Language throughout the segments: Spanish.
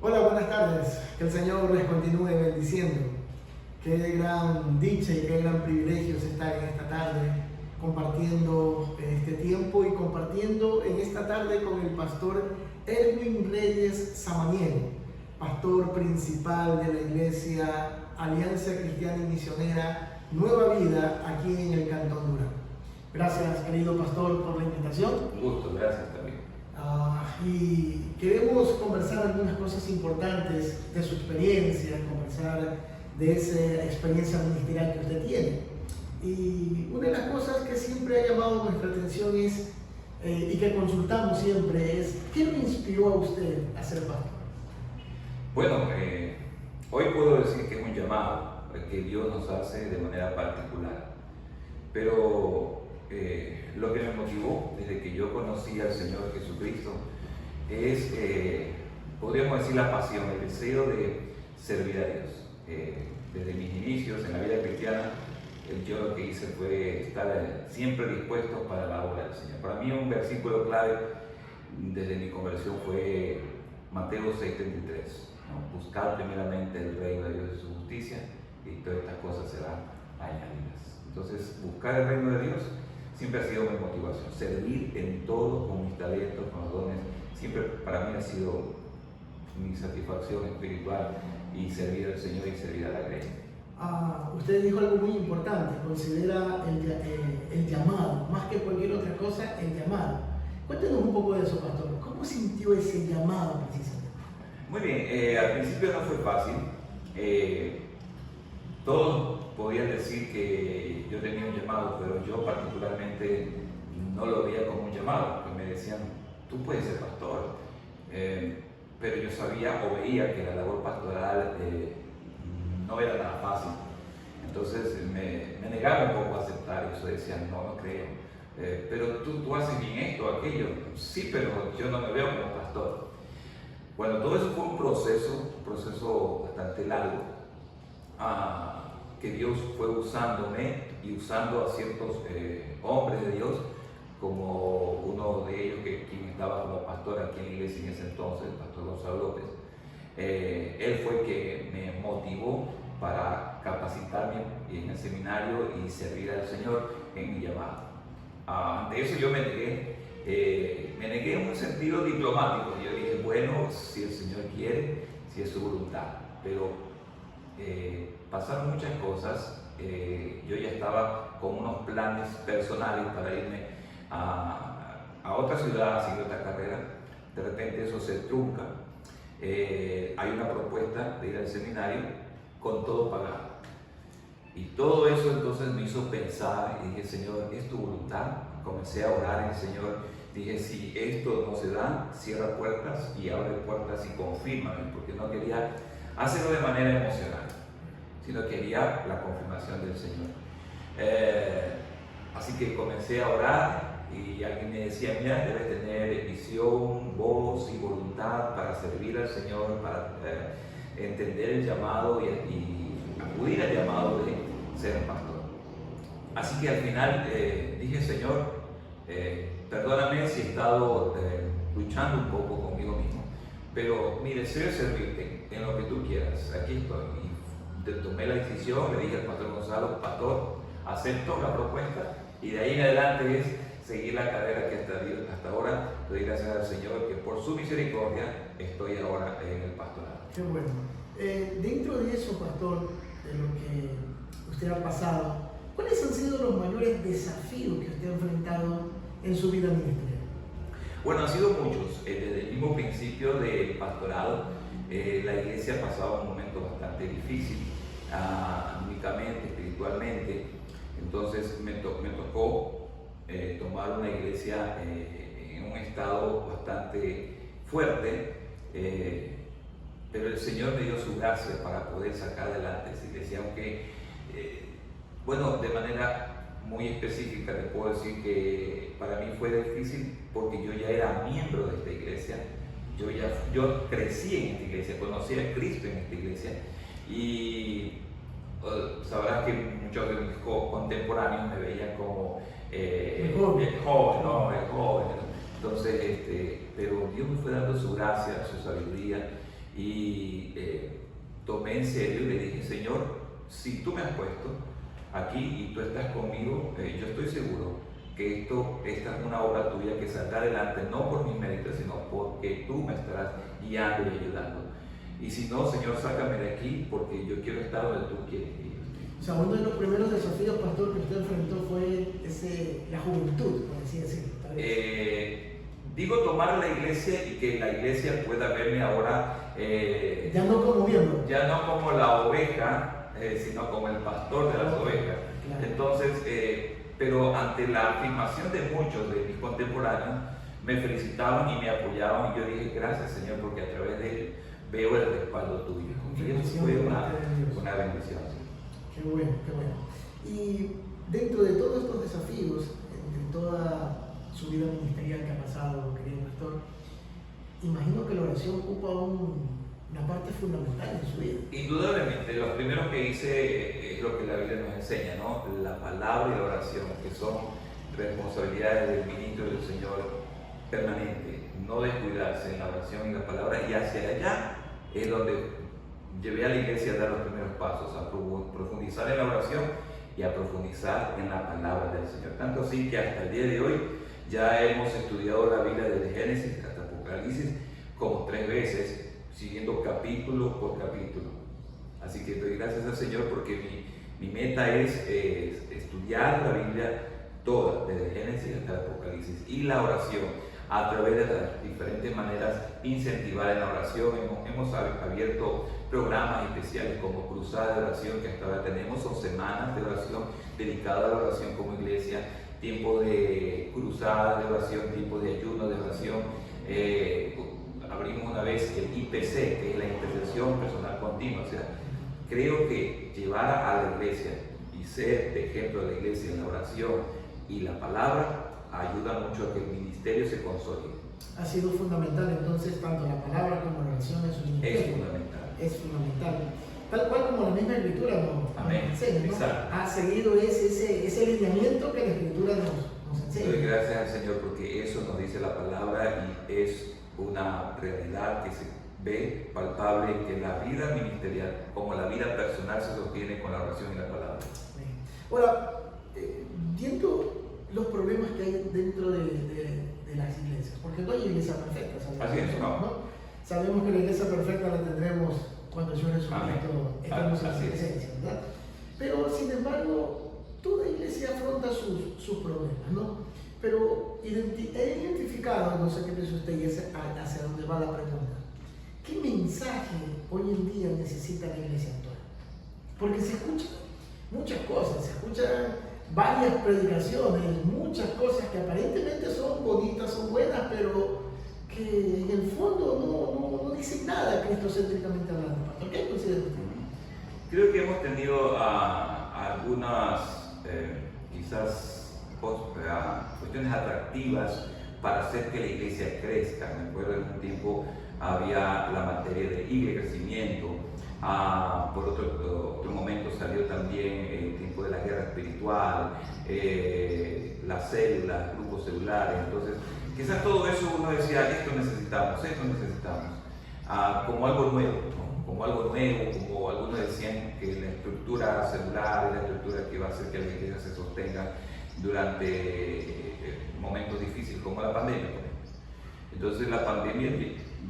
Hola, buenas tardes. Que el Señor les continúe bendiciendo. Qué gran dicha y qué gran privilegio es estar en esta tarde compartiendo este tiempo y compartiendo en esta tarde con el pastor Erwin Reyes Samaniego, pastor principal de la iglesia Alianza Cristiana y Misionera Nueva Vida aquí en el Cantón Durango. Gracias, querido pastor, por la invitación. Un gusto, gracias también. Y queremos conversar algunas cosas importantes de su experiencia, conversar de esa experiencia ministerial que usted tiene. Y una de las cosas que siempre ha llamado nuestra atención es, y que consultamos siempre, es ¿qué lo inspiró a usted a ser pastor? Bueno, hoy puedo decir que es un llamado que Dios nos hace de manera particular, pero lo que me motivó desde que yo conocí al Señor Jesucristo es, podríamos decir, la pasión, el deseo de servir a Dios. Desde mis inicios en la vida cristiana, yo lo que hice fue estar siempre dispuesto para la obra del Señor. Para mí un versículo clave desde mi conversión fue Mateo 6:33, ¿no? Buscar primeramente el reino de Dios y su justicia y todas estas cosas serán añadidas. Entonces, buscar el reino de Dios siempre ha sido mi motivación. Servir en todo con mis talentos, con los dones, siempre para mí ha sido mi satisfacción espiritual, y servir al Señor y servir a la iglesia. Usted dijo algo muy importante, considera el llamado, más que cualquier otra cosa, el llamado. Cuéntenos un poco de eso, pastor. ¿Cómo sintió ese llamado precisamente? Muy bien, al principio no fue fácil. Todos podían decir que yo tenía un llamado, pero yo particularmente no lo veía como un llamado, porque me decían, tú puedes ser pastor. Pero yo sabía o veía que la labor pastoral no era nada fácil. Entonces me negaba un poco a aceptar eso, decían, no creo. Pero tú haces bien esto, aquello. Sí, pero yo no me veo como pastor. Bueno, todo eso fue un proceso bastante largo, que Dios fue usándome y usando a ciertos hombres de Dios, como uno de ellos quien estaba como pastor aquí en la iglesia en ese entonces, el pastor Gonzalo López. Él fue el que me motivó para capacitarme en el seminario y servir al Señor en mi llamado. Ante eso yo me negué en un sentido diplomático. Yo dije, bueno, si el Señor quiere, si es su voluntad. Pero pasaron muchas cosas. Yo ya estaba con unos planes personales para irme a otra ciudad a seguir otra carrera. De repente eso se trunca. Hay una propuesta de ir al seminario con todo pagado. Y todo eso entonces me hizo pensar y dije, Señor, ¿es tu voluntad? Comencé a orar en el Señor. Dije, si esto no se da, cierra puertas y abre puertas y confírmame, porque no quería hacerlo de manera emocional, sino quería la confirmación del Señor. Así que comencé a orar y alguien me decía, mira, debes tener visión, voz y voluntad para servir al Señor, para entender el llamado y acudir al llamado de ser un pastor. Así que al final dije, Señor, perdóname si he estado luchando un poco conmigo mismo, pero mi deseo es servirte en lo que tú quieras. Aquí estoy. Y tomé la decisión, le dije al pastor Gonzalo, pastor, acepto la propuesta, y de ahí en adelante es seguir la carrera que hasta ahora doy gracias al Señor, que por su misericordia estoy ahora en el pastorado. Qué bueno. Dentro de eso, pastor, de lo que usted ha pasado, ¿cuáles han sido los mayores desafíos que usted ha enfrentado en su vida ministerial? Bueno, han sido muchos. Desde el mismo principio del pastorado, la iglesia ha pasado un momento bastante difícil, anímicamente, espiritualmente. Entonces me tocó tomar una iglesia en un estado bastante fuerte, pero el Señor me dio su gracia para poder sacar adelante esa iglesia, aunque, bueno, de manera muy específica te puedo decir que para mí fue difícil porque yo ya era miembro de esta iglesia, yo crecí en esta iglesia, conocí a Cristo en esta iglesia, y sabrás que muchos de mis contemporáneos me veían como el joven. Entonces, pero Dios me fue dando su gracia, su sabiduría, y tomé en serio y le dije, Señor, si tú me has puesto aquí y tú estás conmigo, yo estoy seguro que esta es una obra tuya que saldrá adelante, no por mis méritos, sino porque tú me estarás guiando y ayudando. Y si no, Señor, sácame de aquí porque yo quiero estar donde tú quieres que yo esté. O sea, uno de los primeros desafíos, pastor, que usted enfrentó fue la juventud, por así decirlo. Digo, tomar la iglesia y que la iglesia pueda verme ahora ya no como miembro. Ya no como la oveja, sino como el pastor de las ovejas. Claro. Entonces, pero ante la afirmación de muchos de mis contemporáneos, me felicitaban y me apoyaban y yo dije, gracias Señor, porque a través de él veo el respaldo tuyo. Y eso fue una bendición. Qué bueno, qué bueno. Y dentro de todos estos desafíos, de toda su vida ministerial que ha pasado, querido pastor, imagino que la oración ocupa una parte fundamental en su vida. Indudablemente, lo primero que hice es lo que la Biblia nos enseña, ¿no? La palabra y la oración, que son responsabilidades del ministro del Señor permanente, no descuidarse en la oración y la palabra, y hacia allá es donde llevé a la iglesia a dar los primeros pasos, a profundizar en la oración y a profundizar en la palabra del Señor. Tanto así que hasta el día de hoy ya hemos estudiado la Biblia desde Génesis hasta Apocalipsis como 3 veces, siguiendo capítulo por capítulo. Así que doy gracias al Señor porque mi meta es estudiar la Biblia toda, desde Génesis hasta Apocalipsis, y la oración a través de las diferentes maneras, incentivar en la oración. Hemos abierto programas especiales como Cruzada de Oración, que hasta ahora tenemos, son semanas de oración dedicadas a la oración como iglesia, tiempo de cruzada de oración, tiempo de ayuno de oración. Abrimos una vez el IPC, que es la intercesión personal continua. O sea, creo que llevar a la iglesia y ser de ejemplo de la iglesia en la oración y la palabra ayuda mucho a que el ministerio se consolide. Ha sido fundamental entonces tanto la palabra como la oración en su ministerio. Es fundamental. Es fundamental. Tal cual como la misma escritura nos enseña, ¿no? Ha seguido ese lineamiento que la escritura nos enseña. Doy gracias al Señor porque eso nos dice la palabra y es una realidad que se ve palpable, que la vida ministerial como la vida personal se sostiene con la oración y la palabra. Ahora, viendo los problemas que hay dentro de las iglesias, porque no hay iglesia perfecta, así es, ¿no? Sabemos que la iglesia perfecta la tendremos cuando yo Jesucristo estemos en su presencia, ¿verdad? Pero sin embargo, toda iglesia afronta sus problemas, ¿no? Pero he identificado, no sé qué piensa usted y hacia dónde va la pregunta, ¿qué mensaje hoy en día necesita la iglesia actual? Porque se escuchan muchas cosas, se escuchan varias predicaciones, muchas cosas que aparentemente son bonitas, son buenas, pero que en el fondo no dicen nada cristocéntricamente hablando. ¿Por qué considera usted? Creo que hemos tenido algunas quizás cuestiones atractivas para hacer que la iglesia crezca. Me acuerdo en un tiempo había la materia de y crecimiento. Por otro momento salió también el tiempo de la guerra espiritual, las células, grupos celulares. Entonces, quizás todo eso uno decía, esto necesitamos, como algo nuevo, ¿no? Como algunos decían que la estructura celular es la estructura que va a hacer que la iglesia se sostenga durante momentos difíciles como la pandemia. Entonces la pandemia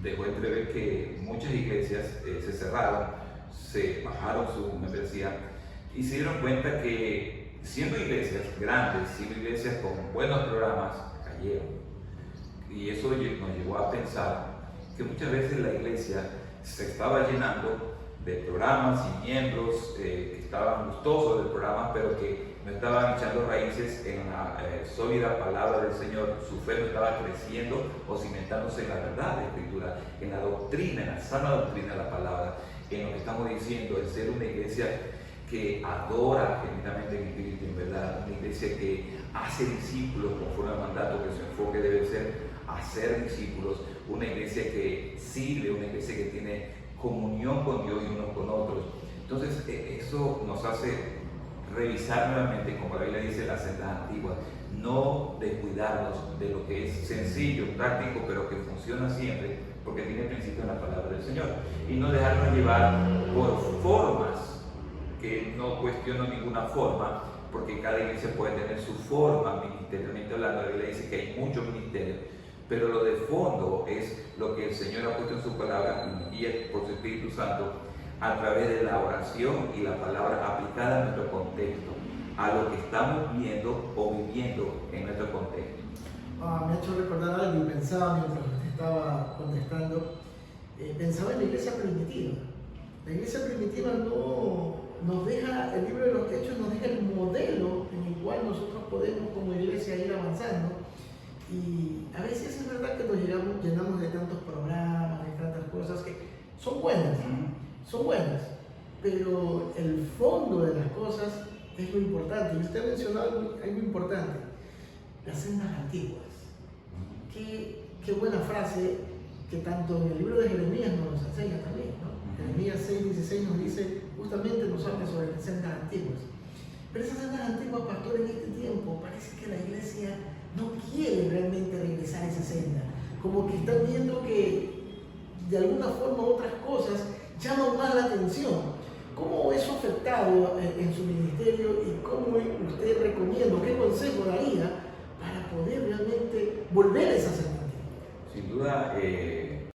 dejó entrever que muchas iglesias se cerraron, se bajaron su membresía y se dieron cuenta que siendo iglesias grandes, siendo iglesias con buenos programas, cayeron. Y eso nos llevó a pensar que muchas veces la iglesia se estaba llenando de programas y miembros que estaban gustosos del programa, pero que no estaban echando raíces en la sólida palabra del Señor. Su fe no estaba creciendo o cimentándose en la verdad de la Escritura, en la doctrina, en la sana doctrina de la palabra, en lo que estamos diciendo, el ser una iglesia que adora genuinamente en espíritu y en verdad, una iglesia que hace discípulos conforme al mandato, que su enfoque debe ser hacer discípulos, una iglesia que sirve, una iglesia que tiene comunión con Dios y unos con otros. Entonces eso nos hace revisar nuevamente, como la Biblia dice, las sendas antiguas, no descuidarnos de lo que es sencillo, práctico, pero que funciona siempre, porque tiene principio en la palabra del Señor. Y no dejarnos llevar por formas, que no cuestiono ninguna forma, porque cada iglesia puede tener su forma ministerialmente hablando. La Biblia dice que hay muchos ministerios, pero lo de fondo es lo que el Señor ha puesto en su palabra y por su Espíritu Santo a través de la oración y la palabra aplicada a nuestro contexto, a lo que estamos viendo o viviendo en nuestro contexto. Me ha hecho recordar algo y pensaba mientras te estaba contestando, pensaba en la iglesia primitiva. La iglesia primitiva no nos deja, el libro de los Hechos nos deja el modelo en el cual nosotros podemos como iglesia ir avanzando. Y a veces es verdad que nos llenamos de tantos programas, de tantas cosas que son buenas, pero el fondo de las cosas es lo importante. Y usted ha mencionado algo importante, las sendas antiguas. Qué buena frase que tanto en el libro de Jeremías nos enseña también, ¿no? Jeremías 6:16 nos dice, justamente nos habla sobre las sendas antiguas. Pero esas sendas antiguas, pastor, en este tiempo parece que la iglesia no quiere realmente regresar a esa senda. Como que están viendo que de alguna forma otras cosas llaman más la atención. ¿Cómo eso ha afectado en su ministerio y cómo usted recomienda, qué consejo daría para poder realmente volver a esa senda? Sin duda,